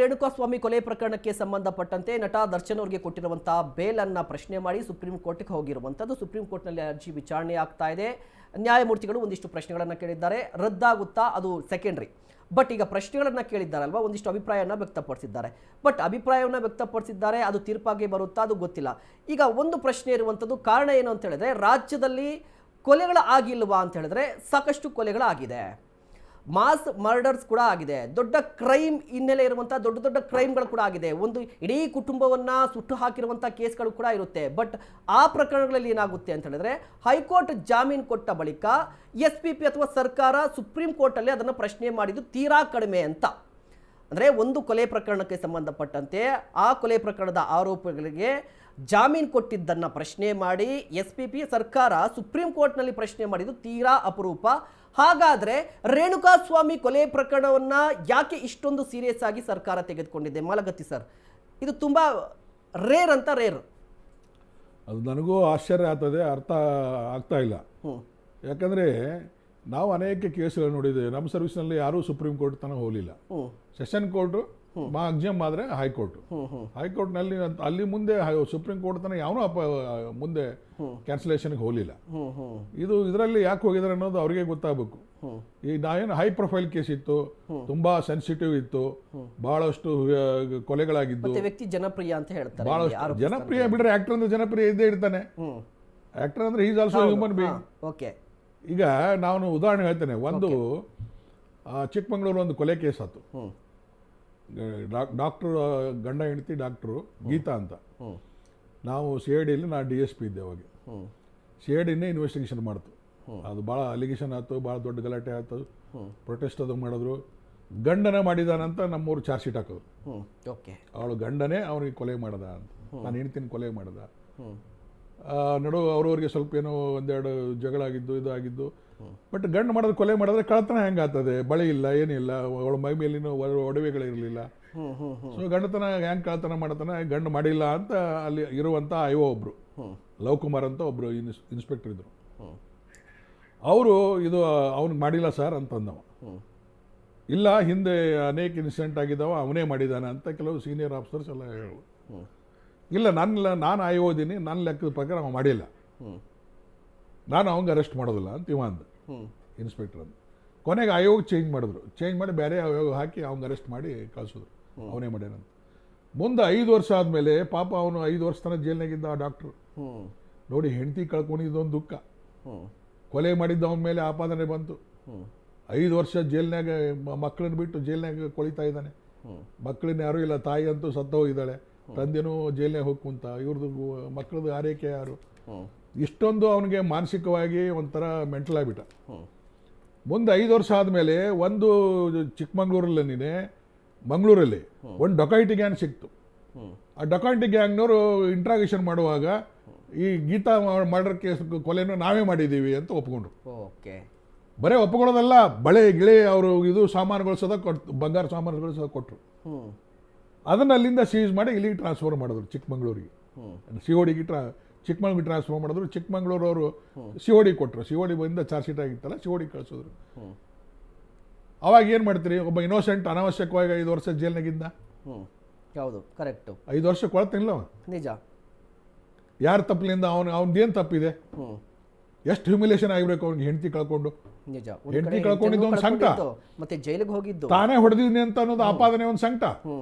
ರೇಣುಕಾಸ್ವಾಮಿ ಕೊಲೆ ಪ್ರಕರಣಕ್ಕೆ ಸಂಬಂಧಪಟ್ಟಂತೆ ನಟ ದರ್ಶನ್ ಅವರಿಗೆ ಕೊಟ್ಟಿರುವಂತಹ ಬೇಲ್ ಅನ್ನ ಪ್ರಶ್ನೆ ಮಾಡಿ ಸುಪ್ರೀಂ ಕೋರ್ಟ್ಗೆ ಹೋಗಿರುವಂತದ್ದು. ಸುಪ್ರೀಂ ಕೋರ್ಟ್ನಲ್ಲಿ ಅರ್ಜಿ ವಿಚಾರಣೆ ಆಗ್ತಾ ಇದೆ. ನ್ಯಾಯಮೂರ್ತಿಗಳು ಒಂದಿಷ್ಟು ಪ್ರಶ್ನೆಗಳನ್ನು ಕೇಳಿದ್ದಾರೆ. ರದ್ದಾಗುತ್ತಾ ಅದು ಸೆಕೆಂಡ್ರಿ. ಬಟ್ ಈಗ ಪ್ರಶ್ನೆಗಳನ್ನು ಕೇಳಿದ್ದಾರಲ್ವಾ, ಒಂದಿಷ್ಟು ಅಭಿಪ್ರಾಯವನ್ನು ವ್ಯಕ್ತಪಡಿಸಿದ್ದಾರೆ. ಬಟ್ ಅಭಿಪ್ರಾಯವನ್ನು ವ್ಯಕ್ತಪಡಿಸಿದ್ದಾರೆ, ಅದು ತೀರ್ಪಾಗಿ ಬರುತ್ತಾ ಅದು ಗೊತ್ತಿಲ್ಲ. ಈಗ ಒಂದು ಪ್ರಶ್ನೆ ಇರುವಂಥದ್ದು, ಕಾರಣ ಏನು ಅಂತ ಹೇಳಿದ್ರೆ, ರಾಜ್ಯದಲ್ಲಿ ಕೊಲೆಗಳ ಆಗಿಲ್ವಾ ಅಂತ ಹೇಳಿದ್ರೆ ಸಾಕಷ್ಟು ಕೊಲೆಗಳಾಗಿದೆ, ಮಾಸ್ ಮರ್ಡರ್ಸ್ ಕೂಡ ಆಗಿದೆ, ದೊಡ್ಡ ಕ್ರೈಮ್ ಹಿನ್ನೆಲೆ ಇರುವಂಥ ದೊಡ್ಡ ದೊಡ್ಡ ಕ್ರೈಮ್ಗಳು ಕೂಡ ಆಗಿದೆ, ಒಂದು ಇಡೀ ಕುಟುಂಬವನ್ನು ಸುಟ್ಟು ಹಾಕಿರುವಂಥ ಕೇಸ್ಗಳು ಕೂಡ ಇರುತ್ತೆ. ಬಟ್ ಆ ಪ್ರಕರಣಗಳಲ್ಲಿ ಏನಾಗುತ್ತೆ ಅಂತ ಹೇಳಿದ್ರೆ, ಹೈಕೋರ್ಟ್ ಜಾಮೀನು ಕೊಟ್ಟ ಬಳಿಕ SPP ಅಥವಾ ಸರ್ಕಾರ ಸುಪ್ರೀಂ ಕೋರ್ಟಲ್ಲಿ ಅದನ್ನು ಪ್ರಶ್ನೆ ಮಾಡಿದ್ದು ತೀರಾ ಕಡಿಮೆ ಅಂತ. ಅಂದರೆ ಒಂದು ಕೊಲೆ ಪ್ರಕರಣಕ್ಕೆ ಸಂಬಂಧಪಟ್ಟಂತೆ ಆ ಕೊಲೆ ಪ್ರಕರಣದ ಆರೋಪಿಗಳಿಗೆ ಜಾಮೀನು ಕೊಟ್ಟಿದ್ದನ್ನು ಪ್ರಶ್ನೆ ಮಾಡಿ SPP ಸರ್ಕಾರ ಸುಪ್ರೀಂ ಕೋರ್ಟ್ನಲ್ಲಿ ಪ್ರಶ್ನೆ ಮಾಡಿದ್ದು ತೀರಾ ಅಪರೂಪ. ಹಾಗಾದರೆ ರೇಣುಕಾಸ್ವಾಮಿ ಕೊಲೆ ಪ್ರಕರಣವನ್ನು ಯಾಕೆ ಇಷ್ಟೊಂದು ಸೀರಿಯಸ್ ಆಗಿ ಸರ್ಕಾರ ತೆಗೆದುಕೊಂಡಿದೆ? ಮಾಲಗತ್ತಿ ಸರ್, ಇದು ತುಂಬ ರೇರ್ ಅಂತ ರೇರ್. ಅದು ನನಗೂ ಆಶ್ಚರ್ಯ ಆಗ್ತದೆ, ಅರ್ಥ ಆಗ್ತಾ ಇಲ್ಲ. ಯಾಕಂದರೆ ನಾವು ಅನೇಕ ಕೇಸ್ಗಳು ನೋಡಿದ್ದೇವೆ. ನಮ್ಮ ಸರ್ವಿಸ್ನಲ್ಲಿ ಯಾರೂ ಸುಪ್ರೀಂ ಕೋರ್ಟ್ ತನಕ ಹೋಗಲಿಲ್ಲ. ಸೆಷನ್ ಕೋರ್ಟು ಮ್ಯಾಕ್ಸಿಮಮ್ ಆದರೆ ಹೈಕೋರ್ಟ್ನಲ್ಲಿ ಅಲ್ಲಿ ಮುಂದೆ ಸುಪ್ರೀಂ ಕೋರ್ಟ್ ತನಕ ಯಾವನೂ ಮುಂದೆ ಕ್ಯಾನ್ಸಲೇಷನ್ಗೆ ಹೋಗಲಿಲ್ಲ. ಇದರಲ್ಲಿ ಯಾಕೆ ಹೋಗಿದ್ದಾರೆ ಅನ್ನೋದು ಅವರಿಗೆ ಗೊತ್ತಾಗಬೇಕು. ಈ ನಾವೇನು ಹೈ ಪ್ರೊಫೈಲ್ ಕೇಸ್ ಇತ್ತು, ತುಂಬಾ ಸೆನ್ಸಿಟಿವ್ ಇತ್ತು, ಬಹಳಷ್ಟು ಕೊಲೆಗಳಾಗಿದ್ದು, ವ್ಯಕ್ತಿ ಜನಪ್ರಿಯ ಅಂತ ಹೇಳ್ತಾರೆ. ಬಹಳಷ್ಟು ಜನಪ್ರಿಯ ಬಿಡ್ರೆ, ಆಕ್ಟರ್ ಅಂದ್ರೆ ಜನಪ್ರಿಯ ಇದ್ದೇ ಇರ್ತಾನೆ. ಆಕ್ಟರ್ ಅಂದ್ರೆ is also human being. Okay, ಈಗ ನಾನು ಉದಾಹರಣೆ ಹೇಳ್ತೇನೆ. ಒಂದು ಚಿಕ್ಕಮಂಗ್ಳೂರು ಒಂದು ಕೊಲೆ ಕೇಸ್ ಆಯ್ತು. ಡಾಕ್ಟರ್ ಗಂಡ ಹೆಂಡತಿ ಡಾಕ್ಟ್ರು ಗೀತಾ ಅಂತ. ನಾವು CIDಯಲ್ಲಿ ನಾನು DSP ಇದ್ದೆ ಅವಾಗ. CIDನೇ ಇನ್ವೆಸ್ಟಿಗೇಷನ್ ಮಾಡ್ತು. ಅದು ಭಾಳ ಅಲಿಗೇಷನ್ ಆಯ್ತು, ಭಾಳ ದೊಡ್ಡ ಗಲಾಟೆ ಆಯ್ತು, ಪ್ರೊಟೆಸ್ಟ್ ಅದು ಮಾಡಿದ್ರು. ಗಂಡನೇ ಮಾಡಿದಾನಂತ ನಮ್ಮೂರು ಚಾರ್ಜ್ ಶೀಟ್ ಹಾಕೋದು. ಅವಳು ಗಂಡನೇ ಅವನಿಗೆ ಕೊಲೆ ಮಾಡದ ಅಂತ, ನಾನು ಹೆಂಡ್ತಿನ ಕೊಲೆ ಮಾಡದ. ನಡು ಅವ್ರವ್ರಿಗೆ ಸ್ವಲ್ಪ ಏನೋ ಒಂದೆರಡು ಜಗಳ ಆಗಿದ್ದು ಇದು ಆಗಿದ್ದು. ಬಟ್ ಗಂಡು ಮಾಡೋದು ಕೊಲೆ ಮಾಡಿದ್ರೆ ಕಳ್ತನ ಹೆಂಗಾಗ್ತದೆ? ಬಳೆ ಇಲ್ಲ, ಏನಿಲ್ಲ, ಅವಳ ಮೈ ಮೇಲಿನ ಒಡವೆಗಳಿರಲಿಲ್ಲ. ಸೊ ಗಂಡತನ ಹೆಂಗೆ ಕಳ್ತನ ಮಾಡತನ? ಗಂಡು ಮಾಡಿಲ್ಲ ಅಂತ ಅಲ್ಲಿ ಇರುವಂಥ IO ಒಬ್ರು, ಲವ್ ಕುಮಾರ್ ಅಂತ ಒಬ್ರು ಇನ್ಸ್ಪೆಕ್ಟರ್ ಇದ್ರು. ಅವರು ಇದು ಅವ್ನಿಗೆ ಮಾಡಿಲ್ಲ ಸರ್ ಅಂತಂದವ. ಇಲ್ಲ, ಹಿಂದೆ ಅನೇಕ ಇನ್ಸಿಡೆಂಟ್ ಆಗಿದ್ದಾವ, ಅವನೇ ಮಾಡಿದಾನ ಅಂತ ಕೆಲವು ಸೀನಿಯರ್ ಆಫೀಸರ್ಸ್ ಎಲ್ಲ ಹೇಳು. ಇಲ್ಲ, ನಾನು IO ಇದೀನಿ, ನನ್ನ ಲೆಕ್ಕದ ಪ್ರಕಾರ ಅವ ಮಾಡಿಲ್ಲ, ನಾನು ಅವಂಗೆ ಅರೆಸ್ಟ್ ಮಾಡೋದಿಲ್ಲ ಅಂತ ಇವ ಅಂದ, ಇನ್ಸ್ಪೆಕ್ಟರ್ ಅಂತ. ಕೊನೆಗೆ ಆಯೋಗ ಚೇಂಜ್ ಮಾಡಿದ್ರು. ಚೇಂಜ್ ಮಾಡಿ ಬೇರೆ ಆಯೋಗ ಹಾಕಿ ಅವ್ನಿಗೆ ಅರೆಸ್ಟ್ ಮಾಡಿ ಕಳಿಸಿದ್ರು, ಅವನೇ ಮಾಡ್ಯಾನಂತ. ಮುಂದೆ 5 ವರ್ಷ ಆದಮೇಲೆ ಪಾಪ ಅವನು 5 ವರ್ಷ ತನಕ ಜೈಲ್ನಾಗಿದ್ದ ಆ ಡಾಕ್ಟ್ರು. ನೋಡಿ, ಹೆಂಡತಿ ಕಳ್ಕೊಂಡಿದ್ದೊಂದು ದುಃಖ, ಕೊಲೆ ಮಾಡಿದ್ದ ಅವನ ಮೇಲೆ ಆಪಾದನೆ ಬಂತು. 5 ವರ್ಷ ಜೈಲ್ನಾಗ ಮಕ್ಕಳನ್ನ ಬಿಟ್ಟು ಜೈಲ್ನಾಗ ಕೊಳಿತಾ ಇದ್ದಾನೆ. ಮಕ್ಕಳನ್ನ ಯಾರೂ ಇಲ್ಲ, ತಾಯಿ ಅಂತೂ ಸತ್ತ ಹೋಗಿದ್ದಾಳೆ, ತಂದೆನೂ ಜೈಲ್ನಾಗ ಹೋಗಿ ಕುಂತ. ಇವ್ರದ್ದು ಮಕ್ಕಳದ್ದು ಆರೈಕೆ ಯಾರು? ಇಷ್ಟೊಂದು ಅವನಿಗೆ ಮಾನಸಿಕವಾಗಿ ಒಂಥರ ಮೆಂಟಲ್ ಆಗಿಬಿಟ್ಟ. ಮುಂದೆ 5 ವರ್ಷ ಆದಮೇಲೆ ಒಂದು ಚಿಕ್ಕಮಂಗ್ಳೂರಲ್ಲಿ ಮಂಗಳೂರಲ್ಲಿ ಒಂದು ಡೊಕಾಯಿಟಿ ಗ್ಯಾಂಗ್ ಸಿಕ್ತು. ಆ ಡೊಕಾಯಿಟಿ ಗ್ಯಾಂಗ್ನವರು ಇಂಟ್ರಾಗೇಷನ್ ಮಾಡುವಾಗ ಈ ಗೀತಾ ಮರ್ಡರ್ ಕೇಸ್ ಕೊಲೆನೂ ನಾವೇ ಮಾಡಿದ್ದೀವಿ ಅಂತ ಒಪ್ಕೊಂಡ್ರು. ಬರೀ ಒಪ್ಕೊಳ್ಳೋದಲ್ಲ, ಬಳೆ ಗಿಳೆ ಅವರು ಇದು ಸಾಮಾನುಗಳು ಸದ ಬಂಗಾರ ಸಾಮಾನುಗಳು ಸಹ ಕೊಟ್ಟರು. ಅದನ್ನು ಅಲ್ಲಿಂದ ಸೀಸ್ ಮಾಡಿ ಇಲ್ಲಿಗೆ ಟ್ರಾನ್ಸ್ಫರ್ ಮಾಡಿದ್ರು, ಚಿಕ್ಕಮಂಗ್ಳೂರಿಗೆ. CODಗೆ ಚಿಕ್ಕಮಂಗ್ಳೂರಿಗೆ ಟ್ರಾನ್ಸ್ಫರ್ ಮಾಡಿದ್ರು. ಚಿಕ್ಕಮಂಗ್ಳೂರು ಅವರು COD ಕೊಟ್ಟರು. COD ಬಂದ ಚಾರ್ಜ್ ಶೀಟ್ ಆಗಿತ್ತಲ್ಲ, COD ಕಳಿಸಿದ್ರು. ಅವಾಗ ಏನು ಮಾಡ್ತೀರಿ? ಒಬ್ಬ ಇನ್ನೋಸೆಂಟ್ ಅನಾವಶ್ಯಕವಾಗಿ 5 ವರ್ಷ ಜೈಲ್ನಾಗಿದ್ದ. ಹೌದು, ಕರೆಕ್ಟ್. 5 ವರ್ಷ ಕೊಳ್ತಿಲ್ಲ ನಿಜ. ಯಾರ ತಪ್ಪಲಿಂದ ಅವನದೇನು ತಪ್ಪಿದೆ? ಎಷ್ಟು ಹ್ಯೂಮಿಲೇಷನ್ ಆಗಿರ್ಬೇಕು ಅವ್ನಿಗೆ, ಹೆಂಡತಿ ಕಳ್ಕೊಂಡು. ಹೆಂಡತಿ ಕಳ್ಕೊಂಡಿದ್ದು ಒಂದು ಸಂಕಟ, ಮತ್ತೆ ಜೈಲಿಗೆ ಹೋಗಿದ್ದು, ತಾನೇ ಹೊಡೆದಿದ್ನಿ ಅಂತ ಅನ್ನೋದು ಆಪಾದನೆ ಒಂದು ಸಂಕಟ,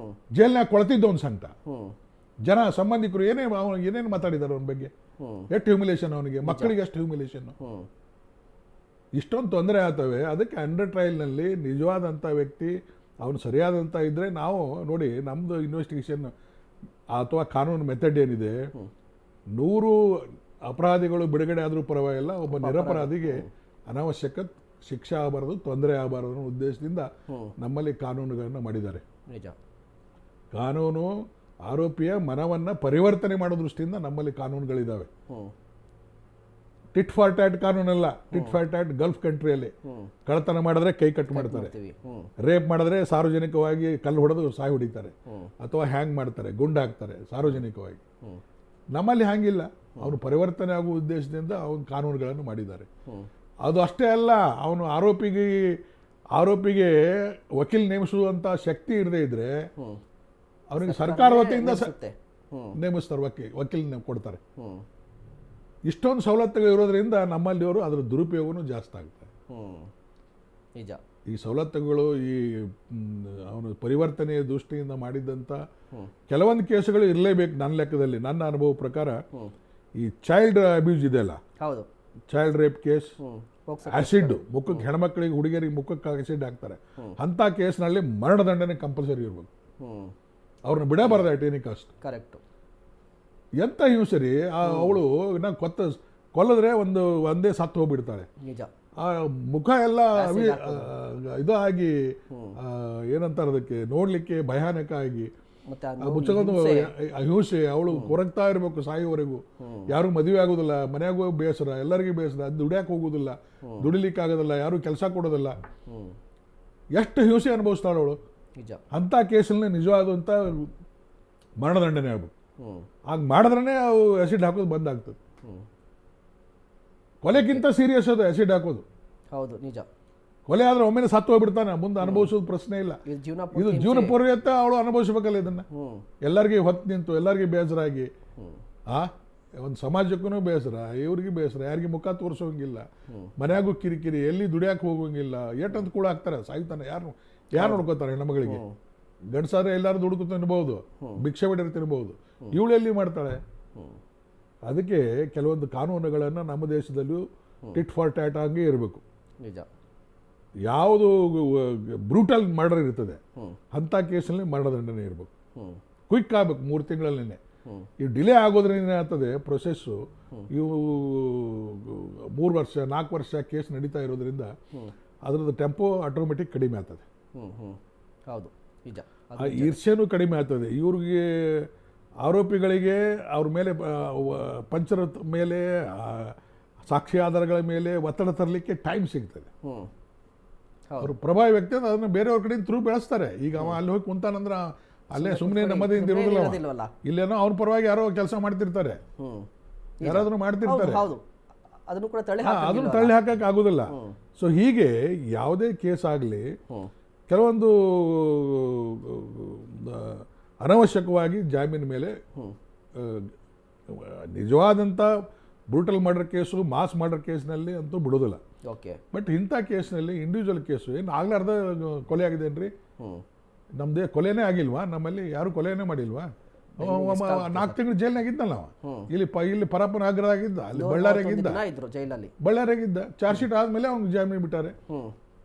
ಜೈಲ್ನಾಗ ಕೊಳ್ತಿದ್ದು ಒಂದು ಸಂಕಟ. ಜನ ಸಂಬಂಧಿಕರು ಏನೇನು ಮಾತಾಡಿದ್ದಾರೆ ಅವನ ಬಗ್ಗೆ, ಎಷ್ಟು ಹ್ಯೂಮಿಲೇಷನ್ ಅವನಿಗೆ, ಮಕ್ಕಳಿಗೆ ಎಷ್ಟು ಹ್ಯೂಮಿಲೇಷನ್. ಇಷ್ಟೊಂದು ತೊಂದರೆ ಆಗ್ತವೆ. ಅದಕ್ಕೆ ಅಂಡರ್ ಟ್ರಯಲ್ನಲ್ಲಿ ನಿಜವಾದಂಥ ವ್ಯಕ್ತಿ ಅವನು ಸರಿಯಾದಂಥ ಇದ್ದರೆ ನಾವು ನೋಡಿ, ನಮ್ಮದು ಇನ್ವೆಸ್ಟಿಗೇಷನ್ ಅಥವಾ ಕಾನೂನು ಮೆಥಡ್ ಏನಿದೆ, 100 ಅಪರಾಧಿಗಳು ಬಿಡುಗಡೆ ಆದರೂ ಪರವಾಗಿಲ್ಲ, ಒಬ್ಬ ನಿರಪರಾಧಿಗೆ ಅನಾವಶ್ಯಕ ಶಿಕ್ಷೆ ಆಗಬಾರದು, ತೊಂದರೆ ಆಗಬಾರದು ಅನ್ನೋ ಉದ್ದೇಶದಿಂದ ನಮ್ಮಲ್ಲಿ ಕಾನೂನುಗಳನ್ನು ಮಾಡಿದ್ದಾರೆ. ಕಾನೂನು ಆರೋಪಿಯ ಮನವನ್ನು ಪರಿವರ್ತನೆ ಮಾಡೋ ದೃಷ್ಟಿಯಿಂದ ನಮ್ಮಲ್ಲಿ ಕಾನೂನುಗಳಿದ್ದಾವೆ. ಟಿಟ್ ಫಾರ್ ಟ್ಯಾಟ್ ಕಾನೂನಲ್ಲ, ಟಿಟ್ ಫಾರ್ ಟ್ಯಾಟ್ ಗಲ್ಫ್ ಕಂಟ್ರಿಯಲ್ಲಿ ಕಳ್ಳತನ ಮಾಡಿದ್ರೆ ಕೈ ಕಟ್ ಮಾಡ್ತಾರೆ, ರೇಪ್ ಮಾಡಿದ್ರೆ ಸಾರ್ವಜನಿಕವಾಗಿ ಕಲ್ಲು ಹೊಡೆದು ಸಾಯಿ ಹೊಡಿತಾರೆ, ಅಥವಾ ಹ್ಯಾಂಗ್ ಮಾಡ್ತಾರೆ, ಗುಂಡು ಹಾಕ್ತಾರೆ ಸಾರ್ವಜನಿಕವಾಗಿ. ನಮ್ಮಲ್ಲಿ ಹಾಗಿಲ್ಲ. ಅವನು ಪರಿವರ್ತನೆ ಆಗುವ ಉದ್ದೇಶದಿಂದ ಅವನು ಕಾನೂನುಗಳನ್ನು ಮಾಡಿದ್ದಾರೆ. ಅದು ಅಷ್ಟೇ ಅಲ್ಲ, ಅವನು ಆರೋಪಿಗೆ ವಕೀಲ್ ನೇಮಿಸುವಂಥ ಶಕ್ತಿ ಇರದೇ ಇದ್ರೆ ಹ್ಮ್ ಅವನಿಗೆ ಸರ್ಕಾರ ವತಿಯಿಂದ ಅನ್ಸುತ್ತೆ. ಹ್ಮ್ ನೇಮಿಸ್ತಾರೆ, ವಕೀಲ್ ಕೊಡ್ತಾರೆ. ಹ್ಮ್ ಇಷ್ಟೊಂದು ಸವಲತ್ತುಗಳು ಇರೋದ್ರಿಂದ ನಮ್ಮಲ್ಲಿಯವರು ಅದರ ದುರುಪಯೋಗನೂ ಜಾಸ್ತಿ ಆಗ್ತದೆ. ಹ್ಮ್ ನಿಜ. ಈ ಸವಲತ್ತುಗಳು ಈ ಅವನು ಪರಿವರ್ತನೆಯ ದೃಷ್ಟಿಯಿಂದ ಮಾಡಿದ್ದಂಥ ಕೆಲವೊಂದು ಕೇಸುಗಳು ಇರಲೇಬೇಕು ನನ್ನ ಲೆಕ್ಕದಲ್ಲಿ. ನನ್ನ ಅನುಭವ ಪ್ರಕಾರ ಈ ಚೈಲ್ಡ್ ಅಬ್ಯೂಸ್ ಇದೆಯಲ್ಲ, ಹೌದು. ಚೈಲ್ಡ್ ರೇಪ್ ಕೇಸ್, ಹ್ಮ್ ಹೋಗ್ಸಕ್ಕೆ. ಆಸಿಡ್ ಮುಖಕ್ಕೆ, ಹೆಣ್ಮಕ್ಳಿಗೆ ಹುಡುಗಿಯರಿಗೆ ಮುಖಕ್ಕೆ ಆಸಿಡ್ ಹಾಕ್ತಾರೆ, ಅಂಥ ಕೇಸ್ನಲ್ಲಿ ಮರಣದಂಡನೆ ಕಂಪಲ್ಸರಿ ಇರಬೇಕು. ಹ್ಮ್ ಅವ್ರನ್ನ ಬಿಡಬಾರ್ದು ಅಟ್ ಎನಿ ಕಾಸ್ಟ್. ಕರೆಕ್ಟ್. ಎಂಥ ಹಿಂಸರಿ ಅವಳು ನಾವು ಕೊಲ್ಲದ್ರೆ ಒಂದೇ ಸತ್ತು ಹೋಗ್ಬಿಡ್ತಾಳೆ. ನಿಜ. ಆ ಮುಖ ಎಲ್ಲ ಇದು ಆಗಿ ಏನಂತಾರೆ ಅದಕ್ಕೆ, ನೋಡ್ಲಿಕ್ಕೆ ಭಯಾನಕ ಆಗಿ ಮತ್ತೆ ಮುಚ್ಚಗೊಂಡು ಹಿಂಸೆ. ಅವಳು ಕೊರಗ್ತಾ ಇರಬೇಕು ಸಾಯುವವರೆಗೂ. ಯಾರು ಮದುವೆ ಆಗೋದಿಲ್ಲ, ಮನೆಯಾಗೂ ಬೇಸರ, ಎಲ್ಲರಿಗೂ ಬೇಸರ, ಅದು ದುಡಿಯಕ್ಕೆ ಹೋಗೋದಿಲ್ಲ, ದುಡಿಲಿಕ್ಕೆ ಆಗೋದಿಲ್ಲ, ಯಾರು ಕೆಲಸ ಕೊಡೋದಿಲ್ಲ. ಎಷ್ಟು ಹಿಂಸೆ ಅನುಭವಿಸ್ತಾಳೆ ಅವಳು. ನಿಜ. ಅಂಥ ಕೇಸಲ್ಲಿ ನಿಜವಾದಂಥ ಮರಣದಂಡನೆ ಆಗ್ಬೇಕು. ಆಗ ಮಾಡಿದ್ರೇ ಅವು ಆ್ಯಸಿಡ್ ಹಾಕೋದು ಬಂದಾಗ್ತದೆ. ಕೊಲೆಗಿಂತ ಸೀರಿಯಸ್ ಅದು ಆ್ಯಸಿಡ್ ಹಾಕೋದು. ಹೌದು ನಿಜ. ಕೊಲೆ ಆದ್ರೆ ಒಮ್ಮೆಲೆ ಸತ್ತು ಹೋಗ್ಬಿಡ್ತಾನೆ, ಮುಂದೆ ಅನುಭವಿಸೋದು ಪ್ರಶ್ನೆ ಇಲ್ಲ. ಇದು ಜೀವನ ಪರ್ಯಂತ ಅವಳು ಅನುಭವಿಸ್ಬೇಕಲ್ಲ ಇದನ್ನ. ಎಲ್ಲರಿಗೂ ಹೊತ್ತು ನಿಂತು, ಎಲ್ಲರಿಗೂ ಬೇಸರಾಗಿ, ಒಂದು ಸಮಾಜಕ್ಕೂ ಬೇಸರ, ಇವ್ರಿಗೆ ಬೇಸರ, ಯಾರಿಗೆ ಮುಖ ತೋರಿಸೋಂಗಿಲ್ಲ, ಮನ್ಯಾಗೂ ಕಿರಿಕಿರಿ, ಎಲ್ಲಿ ದುಡಿಯಾಕೆ ಹೋಗೋಂಗಿಲ್ಲ, ಏಟಂತ ಕೂಡ ಹಾಕ್ತಾರೆ, ಸಾಯ್ತಾನೆ. ಯಾರು ನೋಡ್ಕೋತಾರೆ ಹೆಣ್ಮಗಳಿಗೆ? ಗಂಡಸಾದ್ರೆ ಎಲ್ಲರೂ ದುಡ್ಕು ತಿನ್ಬಹುದು, ಭಿಕ್ಷೆ ಬಿಡರು ತಿನ್ಬಹುದು, ಇವಳು ಎಲ್ಲಿ ಮಾಡ್ತಾಳೆ? ಅದಕ್ಕೆ ಕೆಲವೊಂದು ಕಾನೂನುಗಳನ್ನು ನಮ್ಮ ದೇಶದಲ್ಲೂ ಟಿಟ್ ಫಾರ್ ಟ್ಯಾಟ್ ಹಂಗೆ ಇರಬೇಕು. ನಿಜ. ಯಾವುದು ಬ್ರೂಟಲ್ ಮರ್ಡರ್ ಇರ್ತದೆ ಅಂಥ ಕೇಸಲ್ಲಿ ಮರಣದಂಡನೆ ಇರಬೇಕು. ಕ್ವಿಕ್ ಆಗಬೇಕು, 3 ತಿಂಗಳಲ್ಲೇ. ಈ ಡಿಲೇ ಆಗೋದ್ರಿಂದ ಏನಾಗ್ತದೆ, ಪ್ರೊಸೆಸ್ಸು ಇವು 3 ವರ್ಷ 4 ವರ್ಷ ಕೇಸ್ ನಡೀತಾ ಇರೋದ್ರಿಂದ ಅದರದ್ದು ಟೆಂಪೋ ಆಟೋಮೆಟಿಕ್ ಕಡಿಮೆ ಆಗ್ತದೆ. ಹೌದು ನಿಜ. ಆ ಈರ್ಷ್ಯನೂ ಕಡಿಮೆ ಆಗ್ತದೆ. ಇವ್ರಿಗೆ ಆರೋಪಿಗಳಿಗೆ ಅವ್ರ ಮೇಲೆ ಪಂಚರ ಮೇಲೆ ಸಾಕ್ಷಿ ಆಧಾರಗಳ ಮೇಲೆ ಒತ್ತಡ ತರಲಿಕ್ಕೆ ಟೈಮ್ ಸಿಗ್ತದೆ. ಅವರು ಪ್ರಭಾವಿ ವ್ಯಕ್ತಿ ಅಂದ್ರೆ ಅದನ್ನು ಬೇರೆಯವ್ರ ಕಡೆಯಿಂದ ಥ್ರೂ ಬೆಳೆಸ್ತಾರೆ. ಈಗ ಅವ ಅಲ್ಲಿ ಹೋಗಿ ಕುಂತಾನಂದ್ರೆ ಅಲ್ಲೇ ಸುಮ್ಮನೆ ನೆಮ್ಮದಿಯಿಂದ ಇರೋದಿಲ್ಲ. ಇಲ್ಲೇನೋ ಅವ್ರ ಪರವಾಗಿ ಯಾರೋ ಕೆಲಸ ಮಾಡ್ತಿರ್ತಾರೆ, ಯಾರಾದ್ರೂ ಮಾಡ್ತಿರ್ತಾರೆ, ಅದನ್ನು ತಳ್ಳಿ ಹಾಕಕ್ಕೆ ಆಗೋದಿಲ್ಲ. ಸೊ ಹೀಗೆ ಯಾವುದೇ ಕೇಸ್ ಆಗಲಿ ಕೆಲವೊಂದು ಅನವಶ್ಯಕವಾಗಿ ಜಾಮೀನು ಮೇಲೆ ನಿಜವಾದಂಥ brutal murder case, mass murder ಕೇಸ್ನಲ್ಲಿ ಅಂತೂ ಬಿಡೋದಿಲ್ಲ. ಬಟ್ ಇಂಥ ಕೇಸ್ನಲ್ಲಿ ಇಂಡಿವಿಜುವಲ್ ಕೇಸು ಏನು ಆಗ್ಲಾರ್ದ ಕೊಲೆ ಆಗಿದೇನ್ರಿ? ನಮ್ದೇ ಕೊಲೆನೇ ಆಗಿಲ್ವಾ? ನಮ್ಮಲ್ಲಿ ಯಾರು ಕೊಲೆನೇ ಮಾಡಿಲ್ವಾ? 4 ತಿಂಗಳು ಜೈಲ್ನಾಗಿದ್ದಲ್ಲ ಅವ. ಇಲ್ಲಿ ಪರಪ್ಪನ ಆಗ್ರದಾಗಿದ್ದ, ಅಲ್ಲಿ ಬಳ್ಳಾರಿಯಾಗಿದ್ದ. ಚಾರ್ಜ್ ಶೀಟ್ ಆದ್ಮೇಲೆ ಅವ್ನಿಗೆ ಜಾಮೀನು ಬಿಟ್ಟಾರೆ.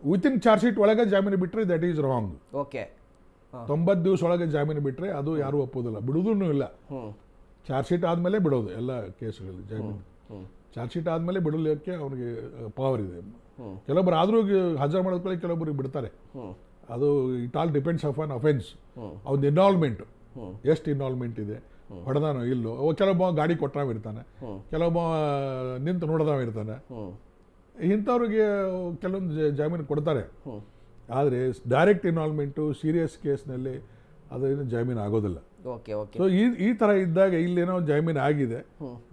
ವಿತಿನ್ ಚಾರ್ಜ್ ಶೀಟ್ ಒಳಗೆ ಜಾಮೀನು ಬಿಟ್ಟರೆ ದಟ್ ಈಸ್ ರಾಂಗ್. 90 ದಿವಸ ಒಳಗೆ ಜಾಮೀನು ಬಿಟ್ಟರೆ ಅದು ಯಾರೂ ಒಪ್ಪೋದಿಲ್ಲ, ಬಿಡುವುದೂ ಇಲ್ಲ. ಚಾರ್ಜ್ ಶೀಟ್ ಆದಮೇಲೆ ಬಿಡೋದು ಎಲ್ಲ ಕೇಸ್ಗಳಲ್ಲಿ ಜಾಮೀನು. ಚಾರ್ಜ್ ಶೀಟ್ ಆದಮೇಲೆ ಬಿಡಲಿಕ್ಕೆ ಅವನಿಗೆ ಪವರ್ ಇದೆ. ಕೆಲವೊಬ್ಬರು ಆದರೂ ಹಾಜರು ಮಾಡೋದ್ಕೊಳ್ಳಿ, ಕೆಲವೊಬ್ಬರಿಗೆ ಬಿಡ್ತಾರೆ. ಅದು it all depends of an offence. ಅವ್ನ ಇನ್ವಾಲ್ವ್ಮೆಂಟ್ ಎಷ್ಟು ಇನ್ವಾಲ್ವ್ಮೆಂಟ್ ಇದೆ, ಹೊಡೆದಾನೋ ಇಲ್ಲೋ. ಕೆಲವೊಬ್ಬ ಗಾಡಿ ಕೊಟ್ಟಾವಿರ್ತಾನೆ, ಕೆಲವೊಬ್ಬ ನಿಂತು ನೋಡ್ದಾವಿರ್ತಾನೆ. ಇಂಥವ್ರಿಗೆ ಕೆಲವೊಂದು ಜಾಮೀನು ಕೊಡ್ತಾರೆ. ಆದರೆ ಡೈರೆಕ್ಟ್ ಇನ್ವಾಲ್ವ್ಮೆಂಟು ಸೀರಿಯಸ್ ಕೇಸ್ನಲ್ಲಿ ಅದೇನು ಜಾಮೀನು ಆಗೋದಿಲ್ಲ. ಸೊ ಈ ಥರ ಇದ್ದಾಗ ಇಲ್ಲೇನೋ ಜಾಮೀನು ಆಗಿದೆ,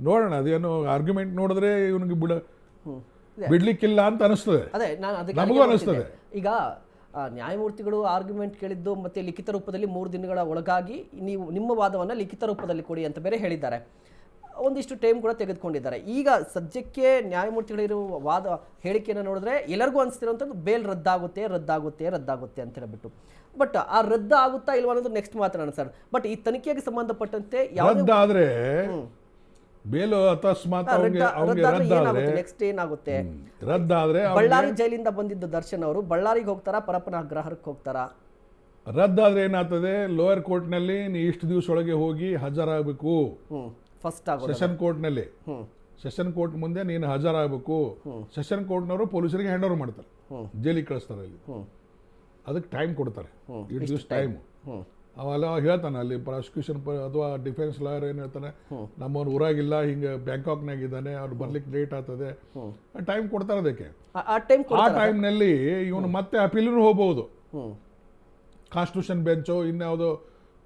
ನೋಡೋಣ. ಅದೇನೋ ಆರ್ಗ್ಯುಮೆಂಟ್ ನೋಡಿದ್ರೆ ಇವನಿಗೆ ಬಿಡ್ಲಿಕ್ಕಿಲ್ಲ ಅಂತ ಅನಿಸ್ತದೆ, ನಮಗೂ ಅನಿಸ್ತದೆ. ಈಗ ನ್ಯಾಯಮೂರ್ತಿಗಳು ಆರ್ಗ್ಯುಮೆಂಟ್ ಕೇಳಿದ್ದು ಮತ್ತೆ ಲಿಖಿತ ರೂಪದಲ್ಲಿ 3 ದಿನಗಳ ಒಳಗಾಗಿ ನೀವು ನಿಮ್ಮ ವಾದವನ್ನು ಲಿಖಿತ ರೂಪದಲ್ಲಿ ಕೊಡಿ ಅಂತ ಬೇರೆ ಹೇಳಿದ್ದಾರೆ. ಒಂದಿಷ್ಟು ಟೈಮ್ ಕೂಡ ತೆಗೆದುಕೊಂಡಿದ್ದಾರೆ. ಈಗ ಸದ್ಯಕ್ಕೆ ನ್ಯಾಯಮೂರ್ತಿಗಳಿರುವ ವಾದ ಹೇಳಿಕೆಯನ್ನು ನೋಡಿದ್ರೆ ಎಲ್ಲರಿಗೂ ಅನಿಸ್ತಿರೋಂಥದ್ದು ಬೇಲ್ ರದ್ದಾಗುತ್ತೆ ಅಂತ ಹೇಳ್ಬಿಟ್ಟು. ಬಟ್ ಆ ರದ್ದಾಗುತ್ತಾ ಇಲ್ವಾ ಅನ್ನೋದು ನೆಕ್ಸ್ಟ್ ಮಾತಾಡೋಣ ಸರ್. ಬಟ್ ಈ ತನಿಖೆಗೆ ಸಂಬಂಧಪಟ್ಟಂತೆ ರದ್ದಾದ್ರೆ ಬೇಲು ಅಕಸ್ಮಾತ್ ನೆಕ್ಸ್ಟ್ ಏನಾಗುತ್ತೆ? ರದ್ದಾದ್ರೆ ಬಳ್ಳಾರಿ ಜೈಲಿಂದ ಬಂದಿದ್ದ ದರ್ಶನ್ ಅವರು ಬಳ್ಳಾರಿಗೆ ಹೋಗ್ತಾರಾ, ಪರಪ್ಪನ ಅಗ್ರಹಾರಕ್ಕೆ ಹೋಗ್ತಾರಾ? ರದ್ದಾದ್ರೆ ಏನಾಗ್ತದೆ, ಲೋಯರ್ ಕೋರ್ಟ್ನಲ್ಲಿ ಇಷ್ಟು ದಿವಸ ಒಳಗೆ ಹೋಗಿ ಹಾಜರಾಗಬೇಕು. ಫಸ್ಟ್ ಸೆಷನ್ ಕೋರ್ಟ್ನಲ್ಲಿ, ಸೆಷನ್ ಕೋರ್ಟ್ ಮುಂದೆ ನೀನು ಹಾಜರಾಗಬೇಕು. ಸೆಷನ್ ಕೋರ್ಟ್ನವರು ಪೊಲೀಸರಿಗೆ ಹ್ಯಾಂಡ್ ಓವರ್ ಮಾಡ್ತಾರೆ, ಜೈಲಿಗೆ ಕಳಿಸ್ತಾರೆ. ಅಲ್ಲಿ ಅದಕ್ಕೆ ಟೈಮ್ ಕೊಡ್ತಾರೆ, ಇಷ್ಟು ದಿವಸ ಟೈಮ್. ಅವೆಲ್ಲ ಹೇಳ್ತಾನೆ ಅಲ್ಲಿ ಪ್ರಾಸಿಕ್ಯೂಷನ್ ಅಥವಾ ಡಿಫೆನ್ಸ್ ಲಾಯರ್ ಏನು ಹೇಳ್ತಾನೆ, ನಮ್ಮವ್ನು ಊರಾಗಿಲ್ಲ, ಹಿಂಗೆ ಬ್ಯಾಂಕಾಕ್ನಾಗ ಇದ್ದಾನೆ, ಅವ್ರು ಬರ್ಲಿಕ್ಕೆ ಲೇಟ್ ಆಗ್ತದೆ, ಟೈಮ್ ಕೊಡ್ತಾರೆ ಅದಕ್ಕೆ. ಆ ಟೈಮ್ನಲ್ಲಿ ಇವನು ಮತ್ತೆ ಅಪೀಲ್ನೂ ಹೋಗ್ಬೋದು. ಕಾನ್ಸ್ಟಿಟ್ಯೂಷನ್ ಬೆಂಚೋ ಇನ್ಯಾವುದೋ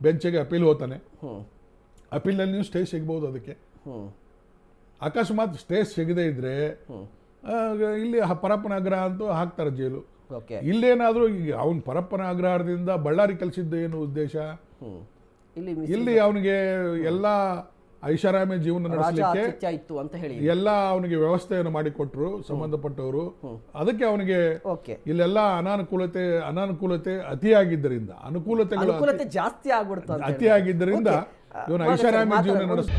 ಬೆಂಚಿಗೆ ಅಪೀಲ್ ಹೋಗ್ತಾನೆ. ಅಪೀಲ್ನಲ್ಲಿ ನೀವು ಸ್ಟೇ ಸಿಗ್ಬೋದು. ಅದಕ್ಕೆ ಅಕಸ್ಮಾತ್ ಸ್ಟೇ ಸಿಗದೇ ಇದ್ರೆ ಇಲ್ಲಿ ಪರಪ್ಪನ ಆಗ್ರಹ ಅಂತೂ ಹಾಕ್ತಾರೆ ಜೈಲು. ಓಕೆ. ಇಲ್ಲೇನಾದ್ರೂ ಈಗ ಅವನ ಪರಪ್ಪನ ಆಗ್ರಹದಿಂದ ಬಳ್ಳಾರಿ ಕಲಿಸಿದ್ದು ಏನು ಉದ್ದೇಶ? ಇಲ್ಲಿ ಇಲ್ಲಿ ಅವನಿಗೆ ಎಲ್ಲ ಐಷಾರಾಮಿ ಜೀವನ ರಾಜ ನಡೆಸಲಿಕ್ಕೆ ಆತಿಥ್ಯ ಇತ್ತು ಅಂತ ಹೇಳಿ. ಎಲ್ಲ ಅವನಿಗೆ ವ್ಯವಸ್ಥೆಯನ್ನು ಮಾಡಿಕೊಟ್ರು ಸಂಬಂಧಪಟ್ಟವರು. ಅದಕ್ಕೆ ಅವನಿಗೆ ಓಕೆ. ಇಲ್ಲೆಲ್ಲ ಅನಾನುಕೂಲತೆ ಅತಿಯಾಗಿದ್ದರಿಂದ ಅನುಕೂಲತೆ ಜಾಸ್ತಿ ಆಗ್ಬಿಡ್ತು ಅಂತ ಅತಿಯಾಗಿದ್ದರಿಂದ ಇವನು ಐಷಾರಾಮಿ ಜೀವನ ನಡೆಸ